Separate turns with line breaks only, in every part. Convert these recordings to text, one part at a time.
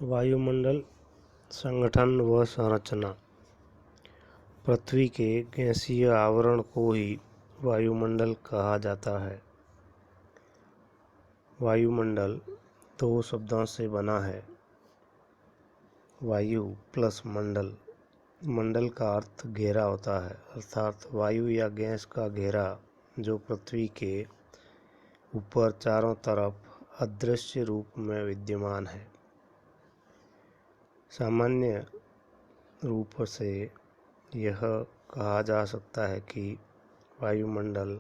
वायुमंडल संगठन व संरचना। पृथ्वी के गैसीय आवरण को ही वायुमंडल कहा जाता है। वायुमंडल दो शब्दों से बना है, वायु प्लस मंडल। मंडल का अर्थ घेरा होता है, अर्थात वायु या गैस का घेरा जो पृथ्वी के ऊपर चारों तरफ अदृश्य रूप में विद्यमान है। सामान्य रूप से यह कहा जा सकता है कि वायुमंडल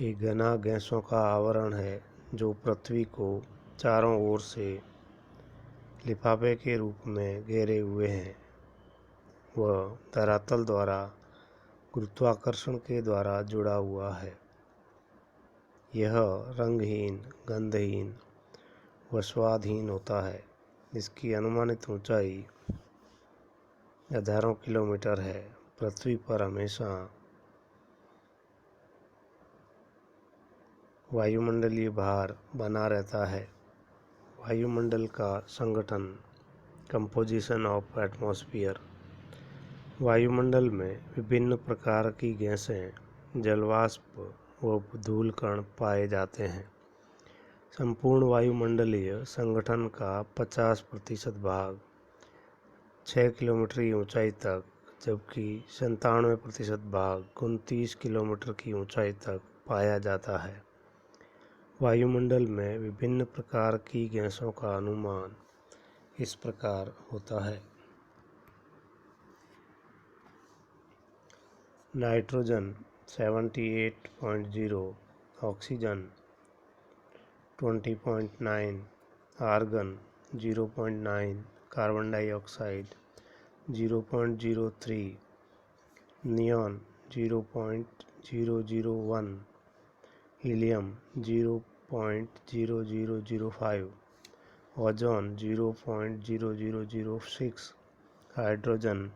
एक घना गैसों का आवरण है जो पृथ्वी को चारों ओर से लिफाफे के रूप में घेरे हुए हैं। वह धरातल द्वारा गुरुत्वाकर्षण के द्वारा जुड़ा हुआ है। यह रंगहीन, गंधहीन व स्वादहीन होता है। इसकी अनुमानित ऊंचाई हजारों किलोमीटर है। पृथ्वी पर हमेशा वायुमंडलीय भार बना रहता है। वायुमंडल का संगठन, कंपोजिशन ऑफ एटमॉस्फेयर। वायुमंडल में विभिन्न प्रकार की गैसें, जलवाष्प व धूलकण पाए जाते हैं। संपूर्ण वायुमंडलीय संगठन का 50% भाग 6 किलोमीटर की ऊंचाई तक, जबकि 97% भाग 29 किलोमीटर की ऊंचाई तक पाया जाता है। वायुमंडल में विभिन्न प्रकार की गैसों का अनुमान इस प्रकार होता है। Nitrogen 78.0, oxygen 20.9, argon 0.9, carbon dioxide 0.03, neon 0.001, helium 0.0005, ozone 0.0006, hydrogen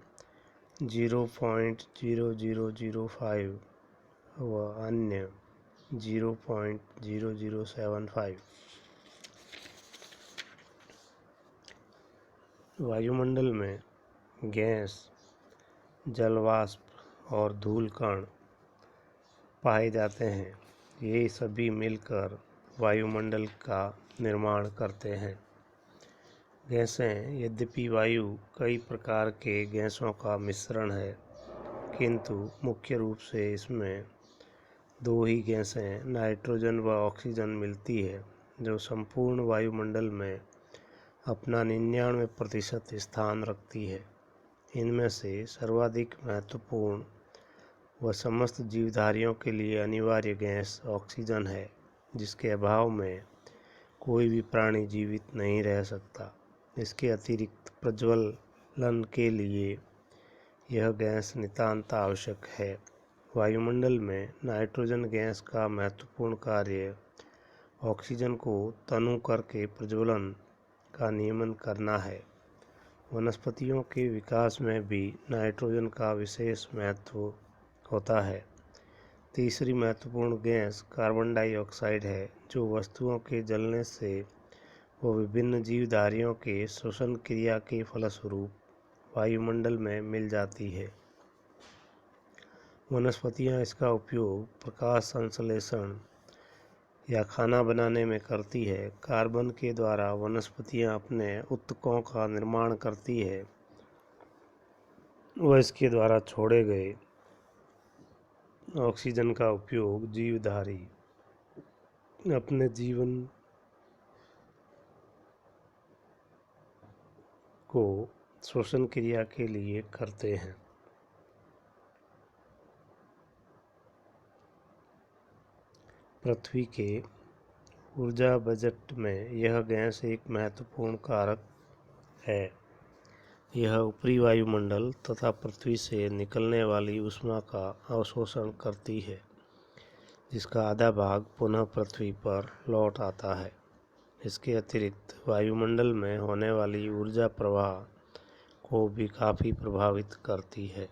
0.0005 व अन्य 0.0075। वायुमंडल में गैस, जलवाष्प और धूलकण पाए जाते हैं। ये सभी मिलकर वायुमंडल का निर्माण करते हैं। गैसें, यद्यपि वायु कई प्रकार के गैसों का मिश्रण है, किंतु मुख्य रूप से इसमें दो ही गैसें नाइट्रोजन व ऑक्सीजन मिलती है, जो संपूर्ण वायुमंडल में अपना 99% स्थान रखती है। इनमें से सर्वाधिक महत्वपूर्ण व समस्त जीवधारियों के लिए अनिवार्य गैस ऑक्सीजन है, जिसके अभाव में कोई भी प्राणी जीवित नहीं रह सकता। इसके अतिरिक्त प्रज्वलन के लिए यह गैस नितांत आवश्यक है। वायुमंडल में नाइट्रोजन गैस का महत्वपूर्ण कार्य ऑक्सीजन को तनु करके प्रज्वलन का नियमन करना है। वनस्पतियों के विकास में भी नाइट्रोजन का विशेष महत्व होता है। तीसरी महत्वपूर्ण गैस कार्बन डाइऑक्साइड है, जो वस्तुओं के जलने से व विभिन्न जीवधारियों के श्वसन क्रिया के फलस्वरूप वायुमंडल में मिल जाती है। वनस्पतियां इसका उपयोग प्रकाश संश्लेषण या खाना बनाने में करती है। कार्बन के द्वारा वनस्पतियां अपने उत्तकों का निर्माण करती है व इसके द्वारा छोड़े गए ऑक्सीजन का उपयोग जीवधारी अपने जीवन को श्वसन क्रिया के लिए करते हैं। पृथ्वी के ऊर्जा बजट में यह गैस एक महत्वपूर्ण कारक है। यह ऊपरी वायुमंडल तथा पृथ्वी से निकलने वाली ऊष्मा का अवशोषण करती है, जिसका आधा भाग पुनः पृथ्वी पर लौट आता है। इसके अतिरिक्त वायुमंडल में होने वाली ऊर्जा प्रवाह को भी काफ़ी प्रभावित करती है।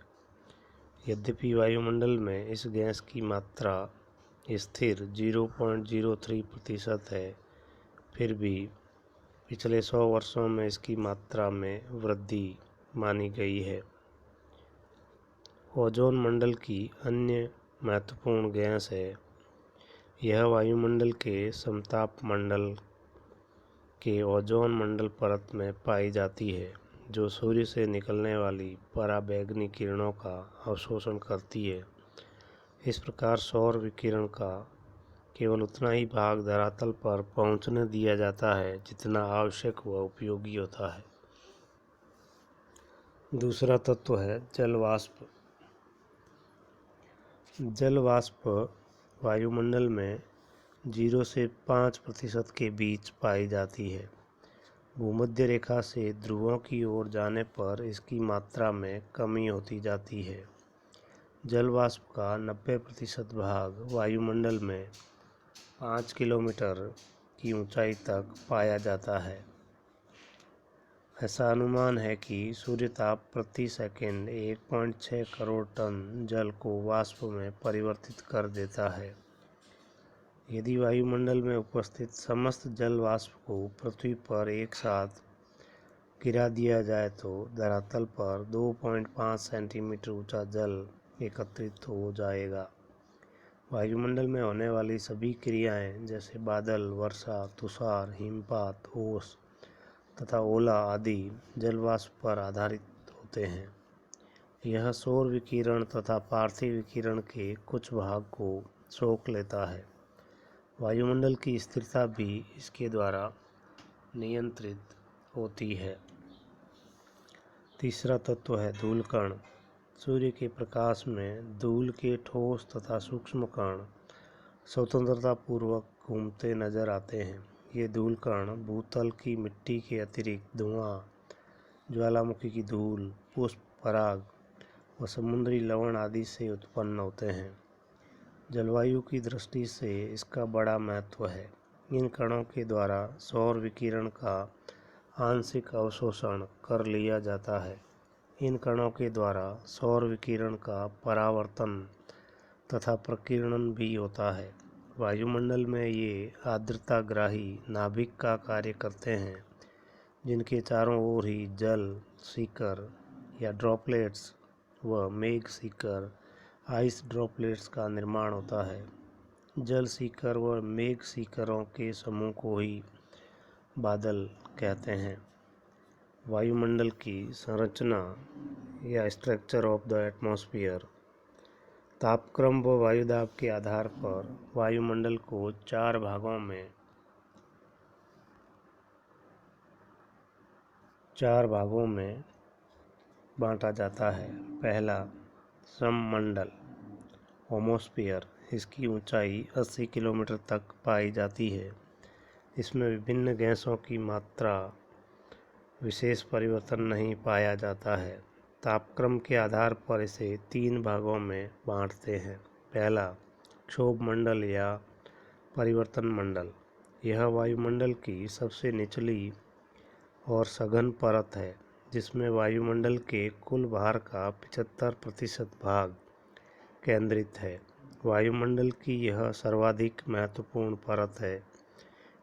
यद्यपि वायुमंडल में इस गैस की मात्रा स्थिर 0.03% है, फिर भी पिछले 100 वर्षों में इसकी मात्रा में वृद्धि मानी गई है। ओजोन मंडल की अन्य महत्वपूर्ण गैस है। यह वायुमंडल के समताप मंडल के ओजोन मंडल परत में पाई जाती है, जो सूर्य से निकलने वाली पराबैंगनी किरणों का अवशोषण करती है। इस प्रकार सौर विकिरण का केवल उतना ही भाग धरातल पर पहुंचने दिया जाता है जितना आवश्यक व उपयोगी होता है। दूसरा तत्व है जल वाष्प। जल वाष्प वायुमंडल में 0 से 5% के बीच पाई जाती है। भूमध्य रेखा से ध्रुवों की ओर जाने पर इसकी मात्रा में कमी होती जाती है। जल वाष्प का 90% भाग वायुमंडल में 5 किलोमीटर की ऊंचाई तक पाया जाता है। ऐसा अनुमान है कि सूर्यताप प्रति सेकंड 1.6 करोड़ टन जल को वाष्प में परिवर्तित कर देता है। यदि वायुमंडल में उपस्थित समस्त जल वाष्प को पृथ्वी पर एक साथ गिरा दिया जाए तो धरातल पर 2.5 सेंटीमीटर ऊंचा जल एकत्रित हो जाएगा। वायुमंडल में होने वाली सभी क्रियाएं जैसे बादल, वर्षा, तुषार, हिमपात, ओस तथा ओला आदि जलवाष्प पर आधारित होते हैं। यह सौर विकिरण तथा पार्थिव विकिरण के कुछ भाग को सोख लेता है। वायुमंडल की स्थिरता भी इसके द्वारा नियंत्रित होती है। तीसरा तत्व है धूल कण। सूर्य के प्रकाश में धूल के ठोस तथा सूक्ष्म कण स्वतंत्रता पूर्वक घूमते नजर आते हैं। ये धूल कण भूतल की मिट्टी के अतिरिक्त धुआं, ज्वालामुखी की धूल, पुष्प पराग व समुद्री लवण आदि से उत्पन्न होते हैं। जलवायु की दृष्टि से इसका बड़ा महत्व है। इन कणों के द्वारा सौर विकिरण का आंशिक अवशोषण कर लिया जाता है। इन कणों के द्वारा सौर विकिरण का परावर्तन तथा प्रकीर्णन भी होता है। वायुमंडल में ये आर्द्रताग्राही नाभिक का कार्य करते हैं, जिनके चारों ओर ही जल सीकर या ड्रॉपलेट्स व मेघ सीकर आइस ड्रॉपलेट्स का निर्माण होता है। जल सीकर व मेघ सीकरों के समूह को ही बादल कहते हैं। वायुमंडल की संरचना या स्ट्रक्चर ऑफ द एटमॉस्फेयर। तापक्रम व वायुदाब के आधार पर वायुमंडल को चार भागों में बांटा जाता है। पहला, सममंडल होमोस्फीयर। इसकी ऊंचाई 80 किलोमीटर तक पाई जाती है। इसमें विभिन्न गैसों की मात्रा विशेष परिवर्तन नहीं पाया जाता है। तापक्रम के आधार पर इसे 3 भागों में बांटते हैं। पहला, क्षोभ मंडल या परिवर्तन मंडल। यह वायुमंडल की सबसे निचली और सघन परत है, जिसमें वायुमंडल के कुल भार का 75% भाग केंद्रित है। वायुमंडल की यह सर्वाधिक महत्वपूर्ण परत है,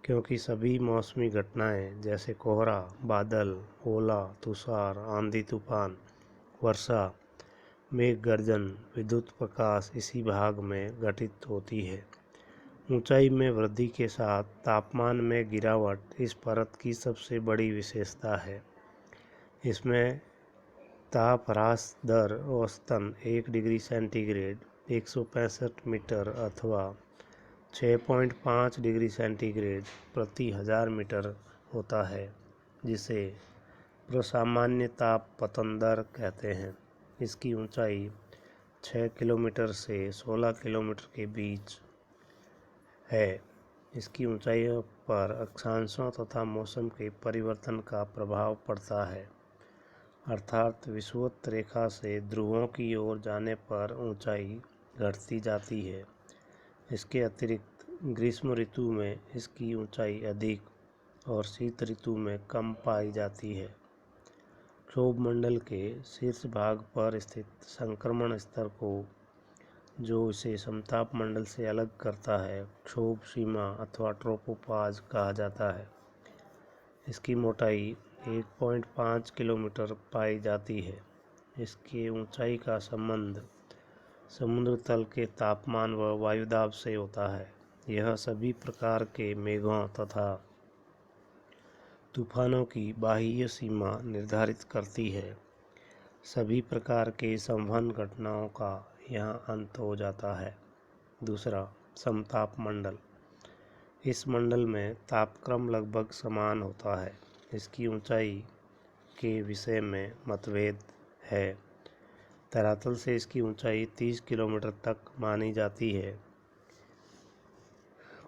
क्योंकि सभी मौसमी घटनाएं जैसे कोहरा, बादल, ओला, तुषार, आंधी तूफान, वर्षा, मेघ गर्जन, विद्युत प्रकाश इसी भाग में घटित होती है। ऊंचाई में वृद्धि के साथ तापमान में गिरावट इस परत की सबसे बड़ी विशेषता है। इसमें ताप ह्रास दर औसतन 1 डिग्री सेंटीग्रेड 165 मीटर अथवा 6.5 डिग्री सेंटीग्रेड प्रति 1000 मीटर होता है, जिसे प्रसामान्य ताप पतन दर कहते हैं। इसकी ऊंचाई 6 किलोमीटर से 16 किलोमीटर के बीच है। इसकी ऊंचाइयों पर अक्षांशों तथा मौसम के परिवर्तन का प्रभाव पड़ता है, अर्थात विषुवत रेखा से ध्रुवों की ओर जाने पर ऊंचाई घटती जाती है। इसके अतिरिक्त ग्रीष्म ऋतु में इसकी ऊंचाई अधिक और शीत ऋतु में कम पाई जाती है। क्षोभ मंडल के शीर्ष भाग पर स्थित संक्रमण स्तर को, जो इसे समताप मंडल से अलग करता है, क्षोभ सीमा अथवा ट्रोपोपाज कहा जाता है। इसकी मोटाई 1.5 किलोमीटर पाई जाती है। इसकी ऊंचाई का संबंध समुद्र तल के तापमान व वायुदाब से होता है। यह सभी प्रकार के मेघों तथा तूफानों की बाह्य सीमा निर्धारित करती है। सभी प्रकार के संवहन घटनाओं का यहाँ अंत हो जाता है। दूसरा, समताप मंडल। इस मंडल में तापक्रम लगभग समान होता है। इसकी ऊंचाई के विषय में मतभेद है। धरातल से इसकी ऊंचाई 30 किलोमीटर तक मानी जाती है।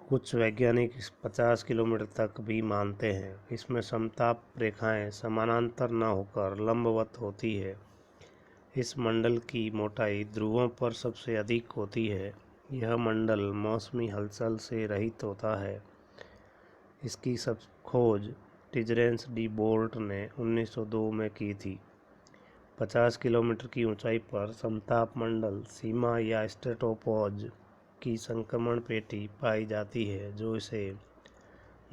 कुछ वैज्ञानिक 50 किलोमीटर तक भी मानते हैं। इसमें समताप रेखाएं समानांतर न होकर लंबवत होती है। इस मंडल की मोटाई ध्रुवों पर सबसे अधिक होती है। यह मंडल मौसमी हलचल से रहित होता है। इसकी सब खोज टिजरेंस डी बोल्ट ने 1902 में की थी। 50 किलोमीटर की ऊंचाई पर समताप मंडल सीमा या स्ट्रेटोपोज की संक्रमण पेटी पाई जाती है, जो इसे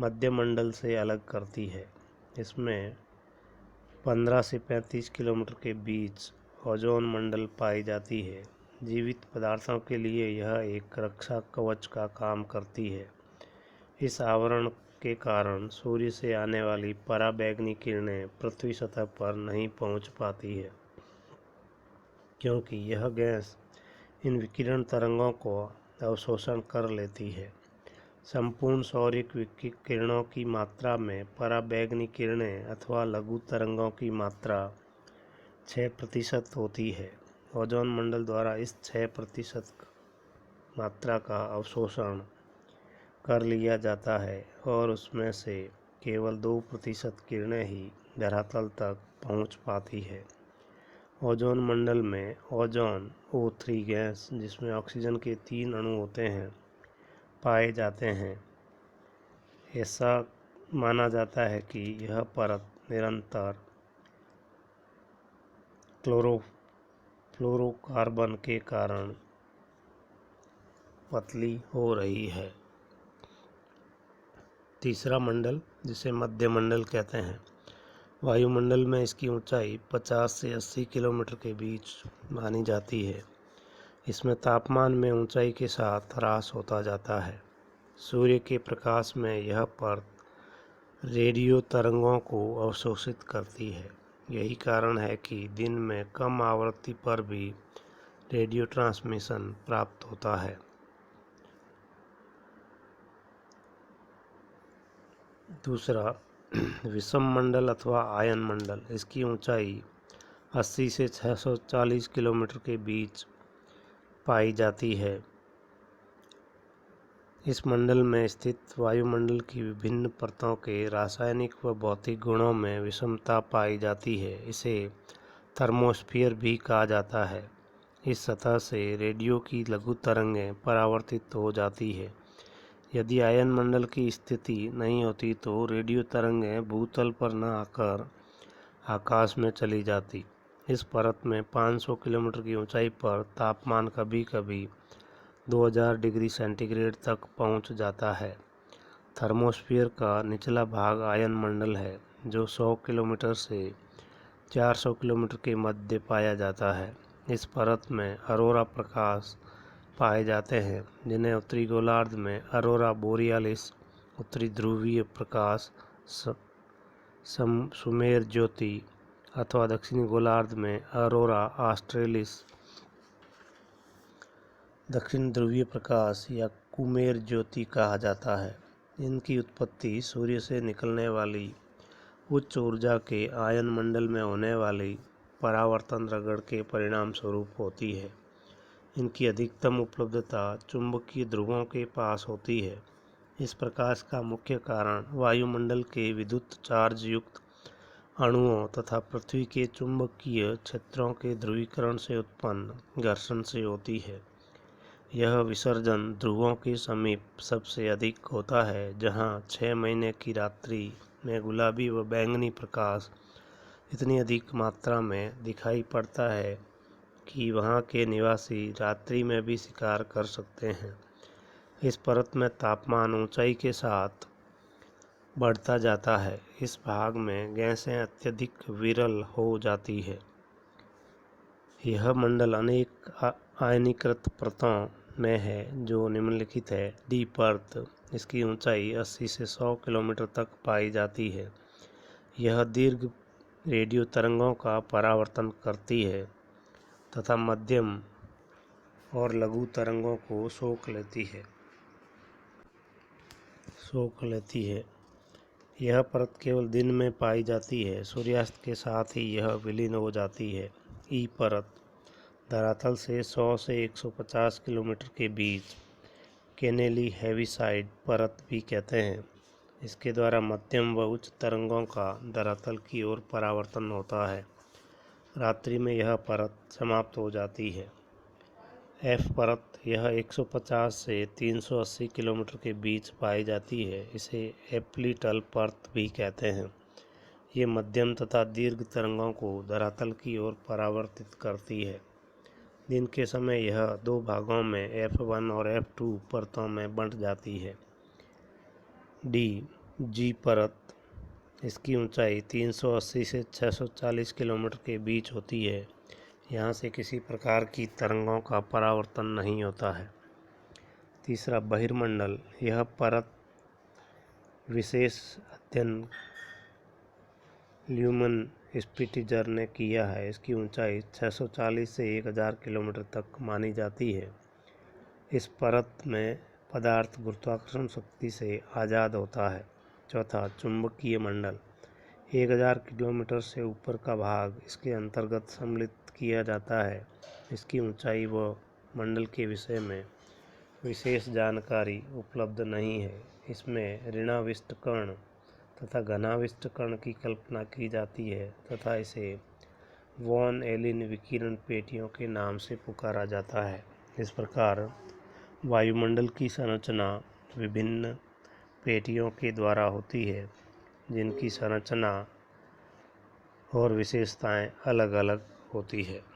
मध्य मंडल से अलग करती है। इसमें 15 से 35 किलोमीटर के बीच ओजोन मंडल पाई जाती है। जीवित पदार्थों के लिए यह एक रक्षा कवच का काम करती है। इस आवरण के कारण सूर्य से आने वाली पराबैंगनी किरणें पृथ्वी सतह पर नहीं पहुंच पाती है, क्योंकि यह गैस इन विकिरण तरंगों को अवशोषण कर लेती है। संपूर्ण सौर किरणों की मात्रा में पराबैंगनी किरणें अथवा लघु तरंगों की मात्रा 6% होती है। ओजोन मंडल द्वारा इस 6% मात्रा का अवशोषण कर लिया जाता है और उसमें से केवल 2% किरणें ही धरातल तक पहुंच पाती है। ओजोन मंडल में ओजोन O3 गैस, जिसमें ऑक्सीजन के 3 अणु होते हैं, पाए जाते हैं। ऐसा माना जाता है कि यह परत निरंतर फ्लोरोकार्बन के कारण पतली हो रही है। तीसरा मंडल, जिसे मध्य मंडल कहते हैं, वायुमंडल में इसकी ऊंचाई 50 से 80 किलोमीटर के बीच मानी जाती है। इसमें तापमान में ऊंचाई के साथ ह्रास होता जाता है। सूर्य के प्रकाश में यह परत रेडियो तरंगों को अवशोषित करती है। यही कारण है कि दिन में कम आवृत्ति पर भी रेडियो ट्रांसमिशन प्राप्त होता है। दूसरा, विषम मंडल अथवा आयन मंडल। इसकी ऊंचाई 80 से 640 किलोमीटर के बीच पाई जाती है। इस मंडल में स्थित वायुमंडल की विभिन्न परतों के रासायनिक व भौतिक गुणों में विषमता पाई जाती है। इसे थर्मोस्फीयर भी कहा जाता है। इस सतह से रेडियो की लघु तरंगें परावर्तित हो जाती है। यदि आयन मंडल की स्थिति नहीं होती तो रेडियो तरंगें भूतल पर न आकर आकाश में चली जाती। इस परत में 500 किलोमीटर की ऊंचाई पर तापमान कभी कभी 2000 डिग्री सेंटीग्रेड तक पहुंच जाता है। थर्मोस्फीयर का निचला भाग आयन मंडल है, जो 100 किलोमीटर से 400 किलोमीटर के मध्य पाया जाता है। इस परत में अरोरा प्रकाश पाए जाते हैं, जिन्हें उत्तरी गोलार्ध में अरोरा बोरियालिस, उत्तरी ध्रुवीय प्रकाश सुमेर ज्योति अथवा दक्षिणी गोलार्ध में अरोरा ऑस्ट्रेलिस, दक्षिण ध्रुवीय प्रकाश या कुमेर ज्योति कहा जाता है। इनकी उत्पत्ति सूर्य से निकलने वाली उच्च ऊर्जा के आयन मंडल में होने वाली परावर्तन रगड़ के परिणाम स्वरूप होती है। इनकी अधिकतम उपलब्धता चुंबकीय ध्रुवों के पास होती है। इस प्रकाश का मुख्य कारण वायुमंडल के विद्युत चार्ज युक्त अणुओं तथा पृथ्वी के चुंबकीय क्षेत्रों के ध्रुवीकरण से उत्पन्न घर्षण से होती है। यह विसर्जन ध्रुवों के समीप सबसे अधिक होता है, जहां 6 महीने की रात्रि में गुलाबी व बैंगनी प्रकाश इतनी अधिक मात्रा में दिखाई पड़ता है कि वहां के निवासी रात्रि में भी शिकार कर सकते हैं। इस परत में तापमान ऊंचाई के साथ बढ़ता जाता है। इस भाग में गैसें अत्यधिक विरल हो जाती है। यह मंडल अनेक आयनीकृत परतों में है जो निम्नलिखित है। डी परत, इसकी ऊंचाई 80 से 100 किलोमीटर तक पाई जाती है। यह दीर्घ रेडियो तरंगों का परावर्तन करती है तथा मध्यम और लघु तरंगों को सोख लेती है। यह परत केवल दिन में पाई जाती है। सूर्यास्त के साथ ही यह विलीन हो जाती है। ई परत, धरातल से 100 से 150 किलोमीटर के बीच केनेली हेविसाइड परत भी कहते हैं। इसके द्वारा मध्यम व उच्च तरंगों का धरातल की ओर परावर्तन होता है। रात्रि में यह परत समाप्त हो जाती है। एफ परत, यह 150 से 380 किलोमीटर के बीच पाई जाती है। इसे एप्लीटल परत भी कहते हैं। ये मध्यम तथा दीर्घ तरंगों को धरातल की ओर परावर्तित करती है। दिन के समय यह दो भागों में F1 और F2 परतों में बंट जाती है। जी परत, इसकी ऊंचाई 380 से 640 किलोमीटर के बीच होती है। यहाँ से किसी प्रकार की तरंगों का परावर्तन नहीं होता है। तीसरा, बहिर्मंडल। यह परत विशेष अध्ययन ल्यूमन स्पिटिजर ने किया है। इसकी ऊंचाई 640 से 1000 किलोमीटर तक मानी जाती है। इस परत में पदार्थ गुरुत्वाकर्षण शक्ति से आज़ाद होता है। चौथा, चुंबकीय मंडल। 1000 किलोमीटर से ऊपर का भाग इसके अंतर्गत सम्मिलित किया जाता है। इसकी ऊंचाई व मंडल के विषय में विशेष जानकारी उपलब्ध नहीं है। इसमें ऋणाविष्ट कण तथा घनाविष्ट कण की कल्पना की जाती है तथा इसे वॉन एलिन विकिरण पेटियों के नाम से पुकारा जाता है। इस प्रकार वायुमंडल की संरचना विभिन्न पेटियों के द्वारा होती है, जिनकी संरचना और विशेषताएं अलग अलग होती है।